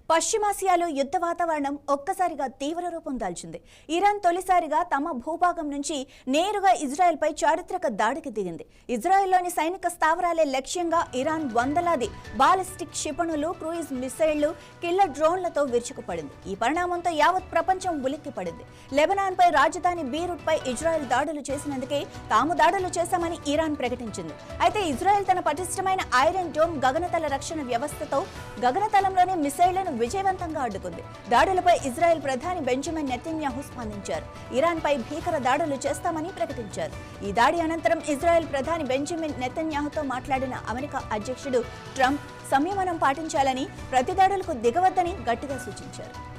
పశ్చిమాసియాలో యుద్ధ వాతావరణం ఒక్కసారిగా తీవ్ర రూపం దాల్చింది. ఇరాన్ తొలిసారిగా తమ భూభాగం నుంచి నేరుగా ఇజ్రాయెల్పై చారిత్రక దాడికి దిగింది. ఇజ్రాయెల్లోని సైనిక స్థావరాలే లక్ష్యంగా ఇరాన్ వందలాది బాలిస్టిక్ క్షిపణులు, క్రూయిజ్ మిసైళ్లు, కిల్లర్ డ్రోన్లతో విరుచుకుపడింది. ఈ పరిణామంతో యావత్ ప్రపంచం ఉలిక్కిపడింది. లెబనాన్పై రాజధాని బీరూట్పై ఇజ్రాయెల్ దాడులు చేసినందుకే తాము దాడులు చేశామని ఇరాన్ ప్రకటించింది. అయితే ఇజ్రాయెల్ తన పటిష్టమైన ఐరన్ డోమ్ గగనతల రక్షణ వ్యవస్థతో గగనతలంలోనే మిసైళ్లను విజయవంతంగా అడ్డుకుంది. దాడులపై ఇజ్రాయెల్ ప్రధాని బెంజమిన్ నెతన్యాహు స్పందించారు. ఇరాన్పై భీకర దాడులు చేస్తామని ప్రకటించారు. ఈ దాడి అనంతరం ఇజ్రాయెల్ ప్రధాని బెంజమిన్ నెతన్యాహుతో మాట్లాడిన అమెరికా అధ్యక్షుడు ట్రంప్ సంయమనం పాటించాలని, ప్రతి దాడులకు దిగవద్దని గట్టిగా సూచించారు.